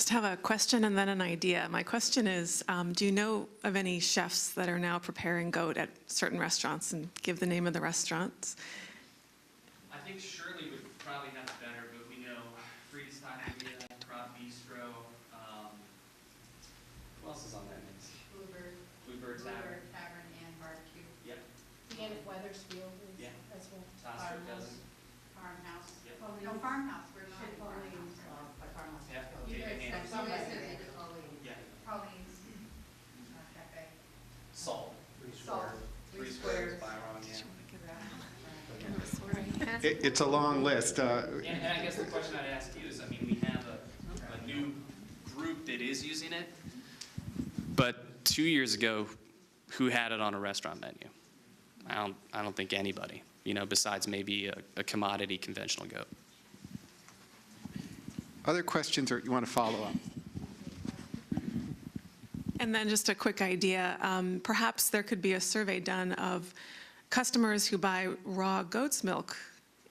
just have a question and then an idea. My question is, do you know of any chefs that are now preparing goat at certain restaurants, and give the name of the restaurants? I think Shirley would probably have it better, but we know Freeze Taqueria, Crop Bistro. Who else is on that mix? Bluebird Tavern and Barbecue. Yep. And if Weathersfield is as well. Toster doesn't. Farmhouse. Yep. No, Farmhouse. We're not at Farmhouse. Farmhouse. Yeah. You guys Okay, said somebody said Yeah. Pauline's Cafe. Salt. Three Squares, Byron, yeah. It's a long list. And I guess the question I'd ask you is, I mean, we have a new group that is using it, but 2 years ago, who had it on a restaurant menu? I don't think anybody, you know, besides maybe a commodity conventional goat. Other questions, or you want to follow up? And then just a quick idea, perhaps there could be a survey done of customers who buy raw goat's milk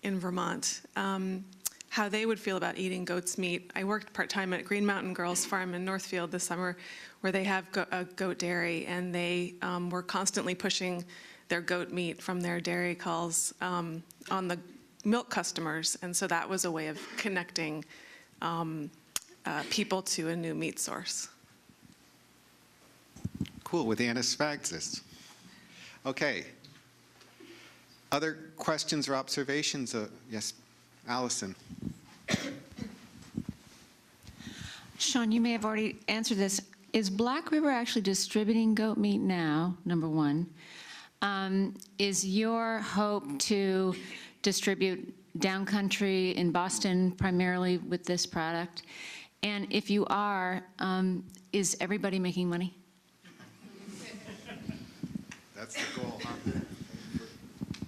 in Vermont, how they would feel about eating goat's meat. I worked part-time at Green Mountain Girls Farm in Northfield this summer, where they have a goat dairy, and they were constantly pushing their goat meat from their dairy calls on the milk customers, and so that was a way of connecting people to a new meat source. Cool, with Anna Svagzis. Okay. Other questions or observations? Yes, Allison. Sean, you may have already answered this. Is Black River actually distributing goat meat now, number one? Is your hope to distribute downcountry in Boston primarily with this product? And if you are, is everybody making money? That's the goal, huh?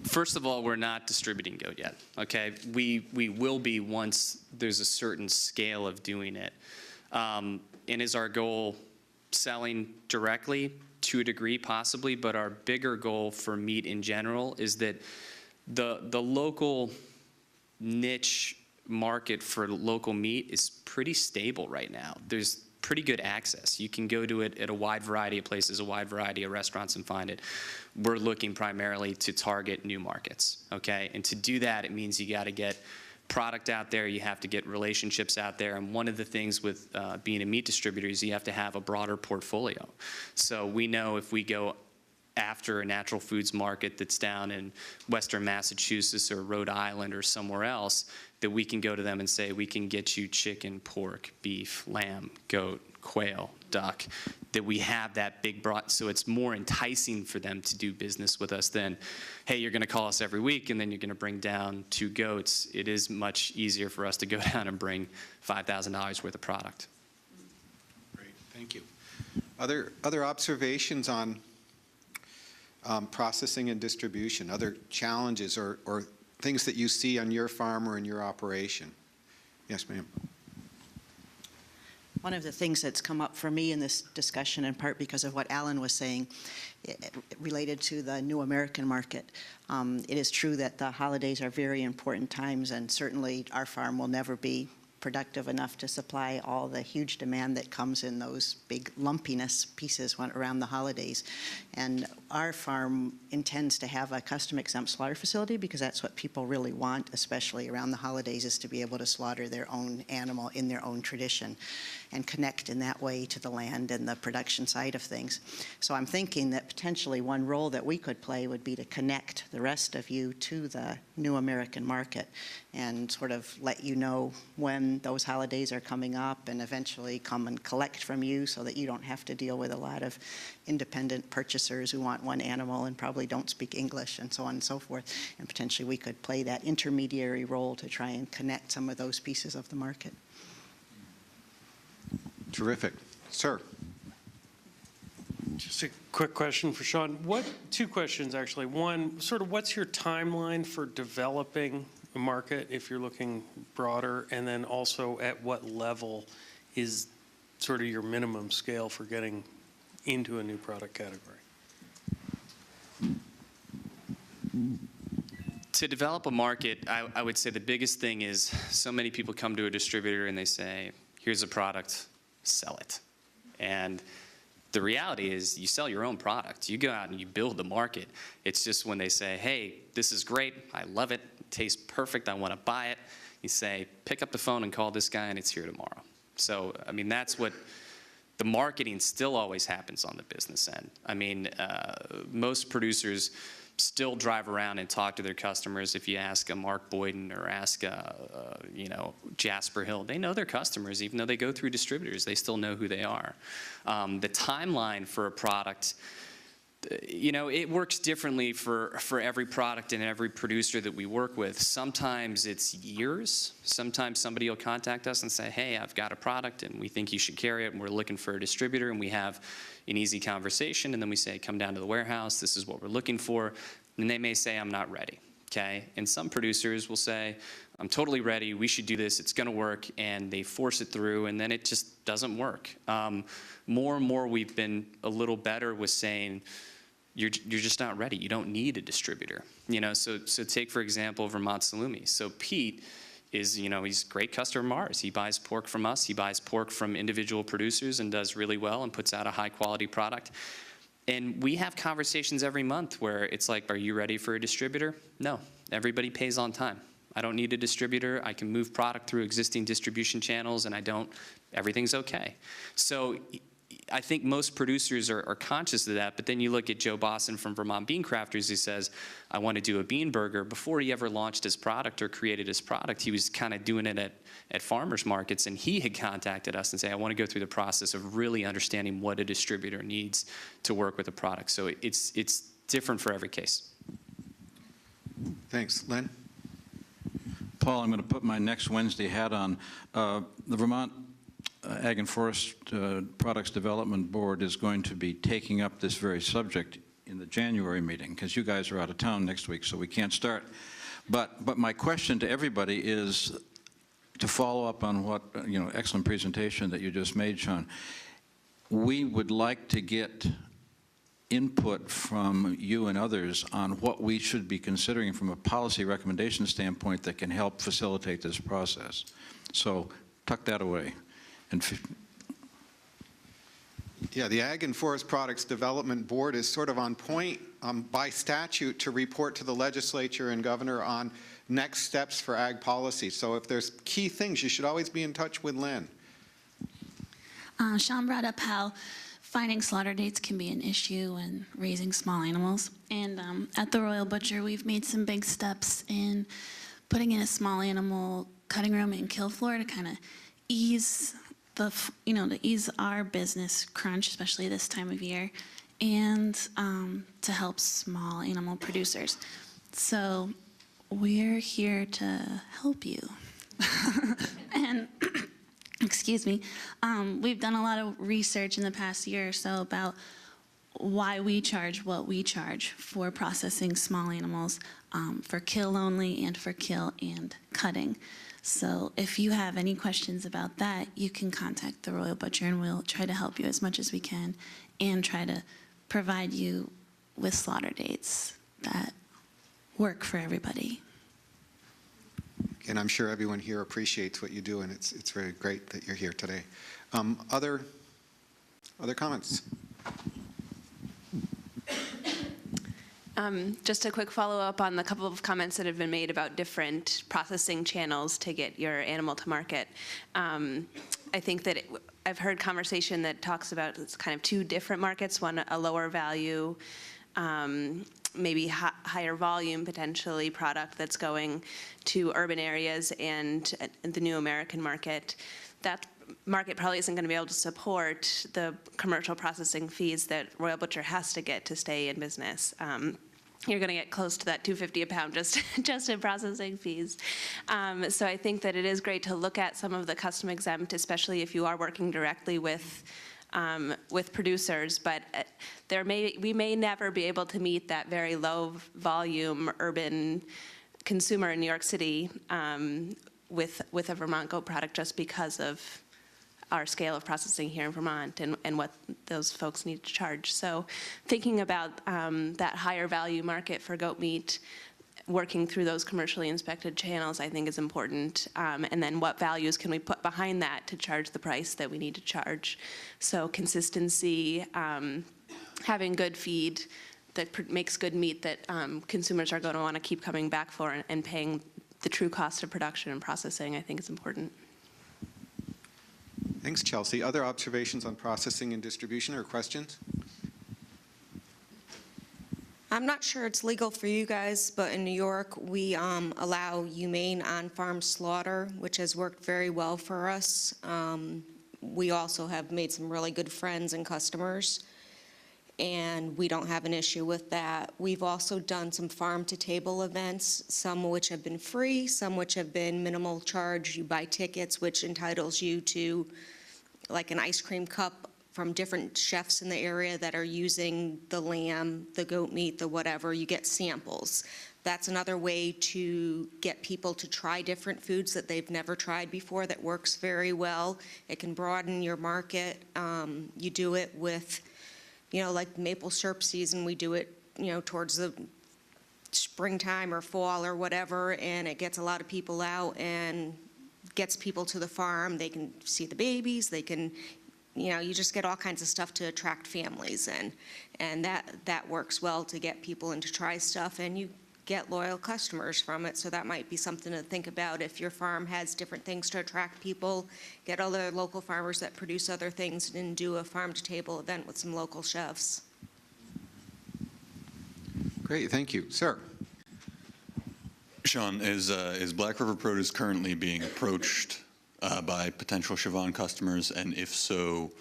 First of all, we're not distributing goat yet, okay? We will be once there's a certain scale of doing it. And is our goal selling directly? To a degree, possibly, but our bigger goal for meat in general is that the local niche market for local meat is pretty stable right now. There's pretty good access. You can go to it at a wide variety of places, a wide variety of restaurants, and find it. We're looking primarily to target new markets, okay? And to do that, it means you got to get product out there, you have to get relationships out there, and one of the things with being a meat distributor is you have to have a broader portfolio. So we know if we go after a natural foods market that's down in Western Massachusetts or Rhode Island or somewhere else, that we can go to them and say, we can get you chicken, pork, beef, lamb, goat, quail, duck, that we have that big broad, so it's more enticing for them to do business with us than, hey, you're going to call us every week and then you're going to bring down 2 goats. It is much easier for us to go down and bring $5,000 worth of product. Great, thank you. Other observations on processing and distribution, other challenges or things that you see on your farm or in your operation? Yes, ma'am. One of the things that's come up for me in this discussion, in part because of what Alan was saying, related to the new American market. It is true that the holidays are very important times, and certainly our farm will never be productive enough to supply all the huge demand that comes in those big lumpiness pieces around the holidays. And our farm intends to have a custom exempt slaughter facility because that's what people really want, especially around the holidays, is to be able to slaughter their own animal in their own tradition and connect in that way to the land and the production side of things. So I'm thinking that potentially one role that we could play would be to connect the rest of you to the new American market and sort of let you know when those holidays are coming up and eventually come and collect from you so that you don't have to deal with a lot of independent purchasers who want one animal and probably don't speak English and so on and so forth. And potentially we could play that intermediary role to try and connect some of those pieces of the market. Terrific. Sir. Just a quick question for Sean. Two questions, actually. One, sort of what's your timeline for developing a market if you're looking broader? And then also at what level is sort of your minimum scale for getting into a new product category? To develop a market, I would say the biggest thing is so many people come to a distributor and they say, here's a product, sell it. And the reality is you sell your own product. You go out and you build the market. It's just when they say, hey, this is great, I love it, it tastes perfect, I want to buy it, you say, pick up the phone and call this guy and it's here tomorrow. So, I mean, that's what the marketing still always happens on the business end. I mean, most producers still drive around and talk to their customers. If you ask a Mark Boyden or ask, Jasper Hill, they know their customers. Even though they go through distributors, they still know who they are. The timeline for a product, it works differently for every product and every producer that we work with. Sometimes it's years. Sometimes somebody will contact us and say, hey, I've got a product and we think you should carry it and we're looking for a distributor, and we have an easy conversation, and then we say, come down to the warehouse, this is what we're looking for, and they may say, I'm not ready, okay? And some producers will say, I'm totally ready, we should do this, it's gonna work, and they force it through, and then it just doesn't work. More and more we've been a little better with saying, you're just not ready, you don't need a distributor. So take, for example, Vermont Salumi. So Pete is, he's a great customer of ours. He buys pork from us. He buys pork from individual producers and does really well and puts out a high-quality product. And we have conversations every month where it's like, are you ready for a distributor? No. Everybody pays on time. I don't need a distributor. I can move product through existing distribution channels, and everything's okay. So I think most producers are conscious of that, but then you look at Joe Boston from Vermont Bean Crafters, who says, I want to do a bean burger. Before he ever launched his product or created his product, he was kind of doing it at farmers markets, and he had contacted us and said, I want to go through the process of really understanding what a distributor needs to work with a product. So it's different for every case. Thanks. Len? Paul, I'm going to put my next Wednesday hat on. The Vermont Ag and Forest Products Development Board is going to be taking up this very subject in the January meeting, because you guys are out of town next week, so we can't start. But my question to everybody is to follow up on what, excellent presentation that you just made, Sean. We would like to get input from you and others on what we should be considering from a policy recommendation standpoint that can help facilitate this process. So tuck that away. Yeah, the Ag and Forest Products Development Board is sort of on point by statute to report to the legislature and governor on next steps for ag policy. So if there's key things, you should always be in touch with Len. Sean brought up how finding slaughter dates can be an issue when raising small animals. And at the Royal Butcher, we've made some big steps in putting in a small animal cutting room and kill floor to kind of ease to ease our business crunch, especially this time of year, and to help small animal producers. So we're here to help you. And excuse me, we've done a lot of research in the past year or so about why we charge what we charge for processing small animals, for kill only and for kill and cutting. So if you have any questions about that, you can contact the Royal Butcher, and we'll try to help you as much as we can and try to provide you with slaughter dates that work for everybody. And I'm sure everyone here appreciates what you do, and it's very great that you're here today. Other comments? Just a quick follow-up on the couple of comments that have been made about different processing channels to get your animal to market. I think that I've heard conversation that talks about it's kind of two different markets, one a lower value, maybe higher volume potentially product that's going to urban areas, and the new American market. That market probably isn't going to be able to support the commercial processing fees that Royal Butcher has to get to stay in business. You're going to get close to that $2.50 a pound just in processing fees. So I think that it is great to look at some of the custom exempt, especially if you are working directly with producers. But we may never be able to meet that very low volume urban consumer in New York City with a Vermont goat product, just because of our scale of processing here in Vermont and what those folks need to charge. So thinking about that higher value market for goat meat, working through those commercially inspected channels, I think, is important. And then what values can we put behind that to charge the price that we need to charge? So consistency, having good feed that makes good meat that consumers are going to want to keep coming back for, and paying the true cost of production and processing, I think is important. Thanks, Chelsea. Other observations on processing and distribution or questions? I'm not sure it's legal for you guys, but in New York, we allow humane on-farm slaughter, which has worked very well for us. We also have made some really good friends and customers, and we don't have an issue with that. We've also done some farm-to-table events, some which have been free, some which have been minimal charge. You buy tickets, which entitles you to like an ice cream cup from different chefs in the area that are using the lamb, the goat meat, the whatever. You get samples. That's another way to get people to try different foods that they've never tried before. That works very well. It can broaden your market. You do it with, like maple syrup season, we do it, towards the springtime or fall or whatever, and it gets a lot of people out and gets people to the farm. They can see the babies. They can, you just get all kinds of stuff to attract families, and that works well to get people in to try stuff, and you get loyal customers from it. So that might be something to think about. If your farm has different things to attract people, get other local farmers that produce other things and do a farm-to-table event with some local chefs. Great, thank you. Sir? Sean, is Black River Produce currently being approached by potential Chevon customers? And if so,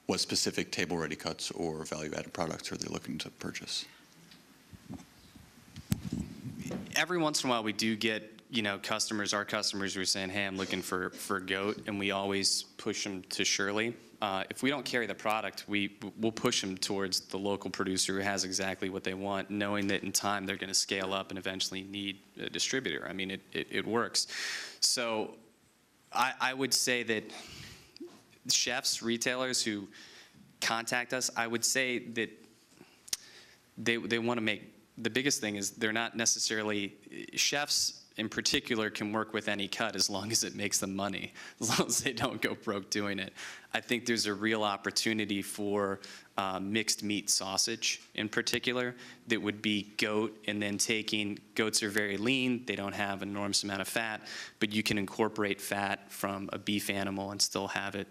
what specific table-ready cuts or value-added products are they looking to purchase? Every once in a while, we do get, customers, our customers who are saying, hey, I'm looking for goat, and we always push them to Shirley. If we don't carry the product, we'll push them towards the local producer who has exactly what they want, knowing that in time they're going to scale up and eventually need a distributor. I mean, it works. So I would say that chefs, retailers who contact us, I would say that they want to make, the biggest thing is they're not necessarily, chefs in particular can work with any cut as long as it makes them money, as long as they don't go broke doing it. I think there's a real opportunity for mixed meat sausage in particular that would be goat, and then goats are very lean, they don't have an enormous amount of fat, but you can incorporate fat from a beef animal and still have it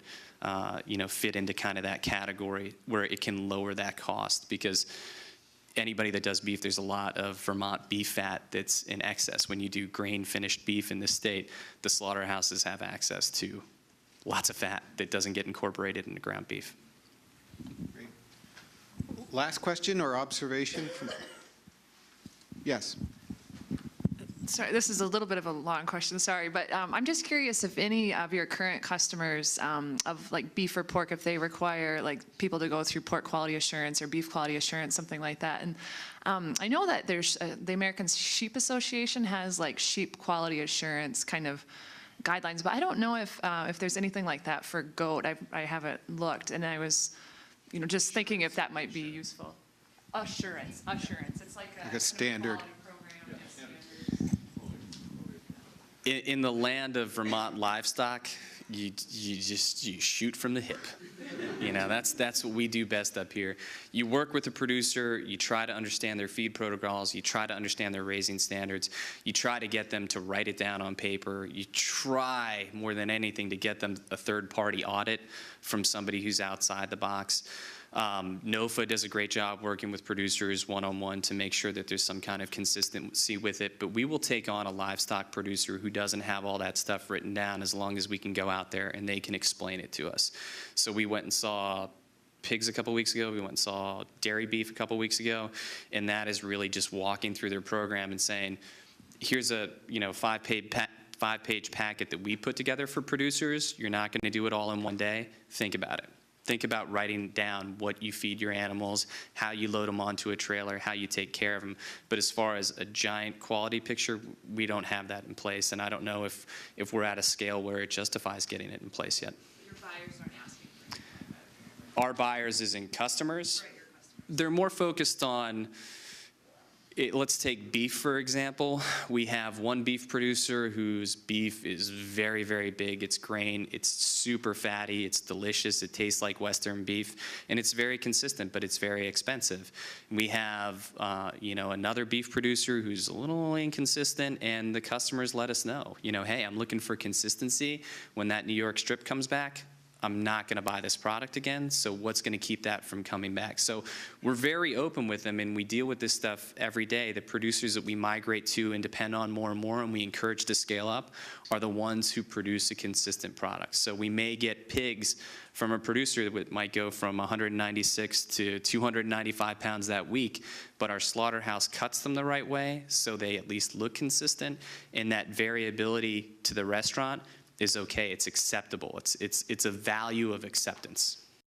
fit into kind of that category where it can lower that cost, because anybody that does beef, there's a lot of Vermont beef fat that's in excess. When you do grain-finished beef in this state, the slaughterhouses have access to lots of fat that doesn't get incorporated into ground beef. Great. Last question or observation? Yes. Sorry, this is a little bit of a long question, sorry, but I'm just curious if any of your current customers of like beef or pork, if they require like people to go through pork quality assurance or beef quality assurance, something like that. And I know that there's the American Sheep Association has like sheep quality assurance kind of guidelines, but I don't know if there's anything like that for goat. I haven't looked, and I was, just thinking if that might be useful. Assurance. It's like a standard. In the land of Vermont livestock, you shoot from the hip. That's what we do best up here. You work with the producer, you try to understand their feed protocols, you try to understand their raising standards, you try to get them to write it down on paper, you try more than anything to get them a third-party audit from somebody who's outside the box. NOFA does a great job working with producers one-on-one to make sure that there's some kind of consistency with it, but we will take on a livestock producer who doesn't have all that stuff written down as long as we can go out there and they can explain it to us. So we went and saw pigs a couple weeks ago, we went and saw dairy beef a couple weeks ago, and that is really just walking through their program and saying, here's a five-page packet that we put together for producers. You're not going to do it all in one day. Think about it. Think about writing down what you feed your animals, how you load them onto a trailer, how you take care of them. But as far as a giant quality picture, we don't have that in place, and I don't know if we're at a scale where it justifies getting it in place yet. Your buyers aren't asking for it. Our buyers is in customers. They're more focused on Let's take beef, for example. We have one beef producer whose beef is very, very big. It's grain. It's super fatty. It's delicious. It tastes like Western beef. And it's very consistent, but it's very expensive. We have, another beef producer who's a little inconsistent, and the customers let us know, hey, I'm looking for consistency. When that New York strip comes back, I'm not going to buy this product again, so what's going to keep that from coming back? So we're very open with them, and we deal with this stuff every day. The producers that we migrate to and depend on more and more, and we encourage to scale up, are the ones who produce a consistent product. So we may get pigs from a producer that might go from 196 to 295 pounds that week, but our slaughterhouse cuts them the right way, so they at least look consistent, and that variability to the restaurant is okay. It's acceptable. It's a value of acceptance.